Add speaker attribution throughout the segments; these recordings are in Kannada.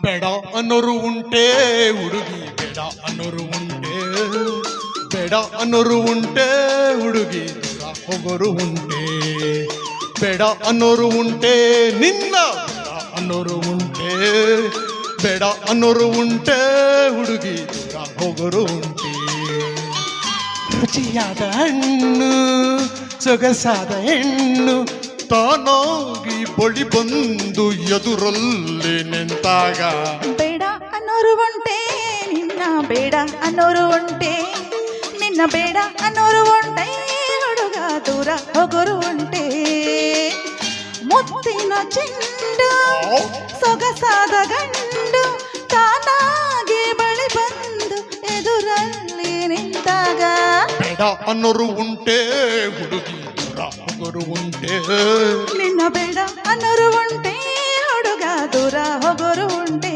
Speaker 1: ಬೇಡ ಅನ್ನೋರು ಉಂಟೆ ಹುಡುಗಿ, ಬೇಡ ಅನ್ನೋರು ಉಂಟೆ, ಬೇಡ ಅನ್ನೋರು ಉಂಟೆ ಹುಡುಗಿ, ದೂರ ಹೋಗೋರು ಉಂಟೆ. ಬೇಡ ಅನ್ನೋರು ಉಂಟೆ ನಿನ್ನ, ಬೇಡ ಅನ್ನೋರು ಉಂಟೆ, ಬೇಡ ಅನ್ನೋರು ಉಂಟೆ ಹುಡುಗಿ, ದೂರ ಹೋಗೋರು ಉಂಟೆ. ರುಚಿಯಾದ ಹಣ್ಣು ಸೊಗಸಾದ ಹೆಣ್ಣು ತಾನಾಗಿ ಬಳಿ ಬಂದು ಎದುರಲ್ಲಿ ನಿಂತಾಗ,
Speaker 2: ಬೇಡ ಅನ್ನೋರು ಉಂಟೆ ನಿನ್ನ, ಬೇಡ ಅನ್ನೋರು ಉಂಟೆ ನಿನ್ನ, ಬೇಡ ಅನ್ನೋರು ಉಂಟೆ ಹುಡುಗ, ದೂರ ಹೋಗೋರು ಉಂಟೆ. ಮುತ್ತಿನ ಚೆಂಡು ಸೊಗಸಾದ ಗಂಡು ತಾನಾಗಿ ಬಳಿ ಬಂದು ಎದುರಲ್ಲಿ ನಿಂತಾಗ,
Speaker 1: ಬೇಡ ಅನ್ನೋರು ಉಂಟೆ ಹುಡುಗಿ, ದೂರ ಹೋಗೋರು ಉಂಟೆ.
Speaker 2: ನಿನ್ನ ಬೇಡ ಅನ್ನೋರು ಉಂಟೆ ಹುಡುಗ, ದೂರ ಹೋಗೋರು ಉಂಟೆ.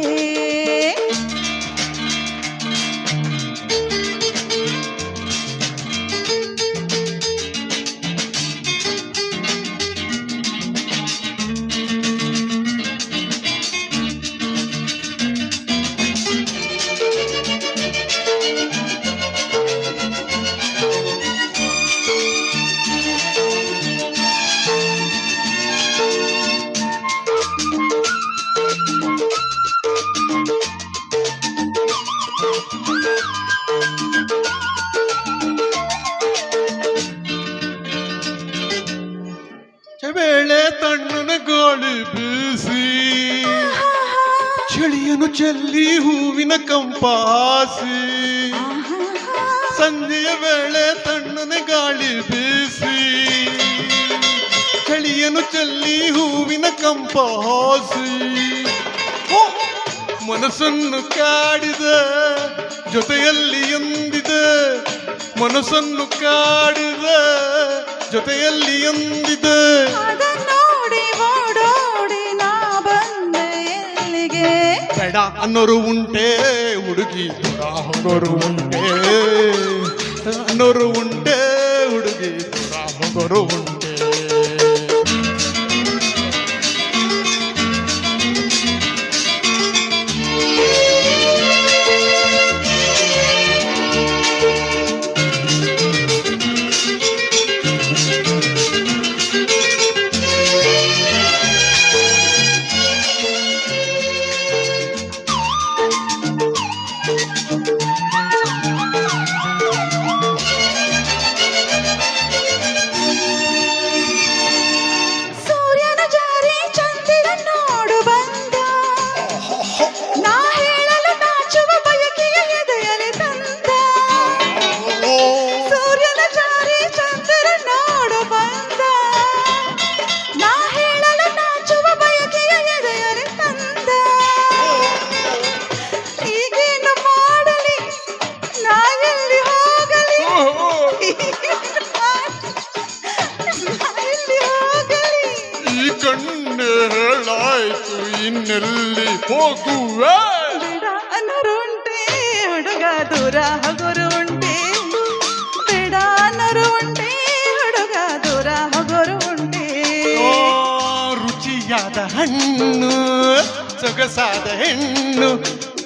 Speaker 1: ವೇಳೆ ತಣ್ಣನ ಗಾಳಿ ಬೀಸಿ ಚಳಿಯನು ಚೆಲ್ಲಿ ಹೂವಿನ ಕಂಪಾಸಿ, ಸಂಜೆಯ ವೇಳೆ ತಣ್ಣನ ಗಾಳಿ ಬೀಸಿ ಚಳಿಯನು ಚೆಲ್ಲಿ ಹೂವಿನ ಕಂಪಾಸಿ, ಮನಸ್ಸನ್ನು ಕಾಡಿದ ಜೊತೆಯಲ್ಲಿ ಎಂದಿದೆ, ಮನಸ್ಸನ್ನು ಕಾಡಿದ ಜೊತೆಯಲ್ಲಿ ಎಂದಿದೆ.
Speaker 2: ನೋಡಿ ಓಡೋಡಿ ನಾ ಬಂದೆ ಎಲ್ಲಿಗೆ,
Speaker 1: ಬೇಡ ಅನ್ನೋರು ಉಂಟೆ ಹುಡುಗಿ, ದೂರ ಹೋಗೋರು ಉಂಟೆ, ಅನ್ನೋರು ಉಂಟೆ ಹುಡುಗಿ, ದೂರ ಹೋಗೋರು ಉಂಟೆ. ಕಣ್ಣು ಹೇಳಾಯ್ತು ಇನ್ನೆಲ್ಲಿ ಹೋಗುವೆ,
Speaker 2: ಬೇಡ ಅನ್ನೋರು ಉಂಟೆ ಹುಡುಗ, ದೂರ ಹೋಗೋರು ಉಂಟೆ, ಬೇಡ ಅನ್ನೋರು ಉಂಟೆ ಹುಡುಗ, ದೂರ ಹೋಗೋರು ಉಂಟೆ.
Speaker 1: ರುಚಿಯಾದ ಹಣ್ಣು ಸೊಗಸಾದ ಹೆಣ್ಣು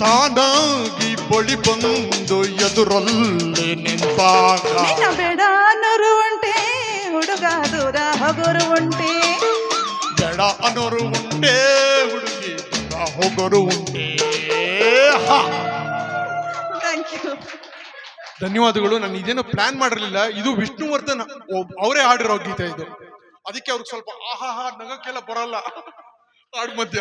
Speaker 1: ತಾನಾಗಿ ಬಳಿ ಬಂದು ಎದುರಲ್ಲಿ ನಿಂತಾಗ,
Speaker 2: ನಿನ್ನ ಬೇಡ ಅನ್ನೋರು ಉಂಟೆ ಹುಡುಗ, ದೂರ ಹೋಗೋರು ಉಂಟೆ.
Speaker 1: ಬೇಡ ಅನ್ನೋರು ಉಂಟೆ ಹುಡುಗಿ, ದೂರ ಹೋಗೋರು ಉಂಟೆ. ಧನ್ಯವಾದಗಳು. ನಾನು ಇದೇನು ಪ್ಲಾನ್ ಮಾಡಿರ್ಲಿಲ್ಲ, ಇದು ವಿಷ್ಣುವರ್ಧನ್ ಅವರೇ ಹಾಡಿರೋ ಗೀತೆ ಇದು, ಅದಕ್ಕೆ ಅವ್ರಿಗೆ ಸ್ವಲ್ಪ ಆಹಾಹಾ ನಗಕ್ಕೆಲ್ಲ ಬರಲ್ಲ ಹಾಡ್ ಮಧ್ಯ.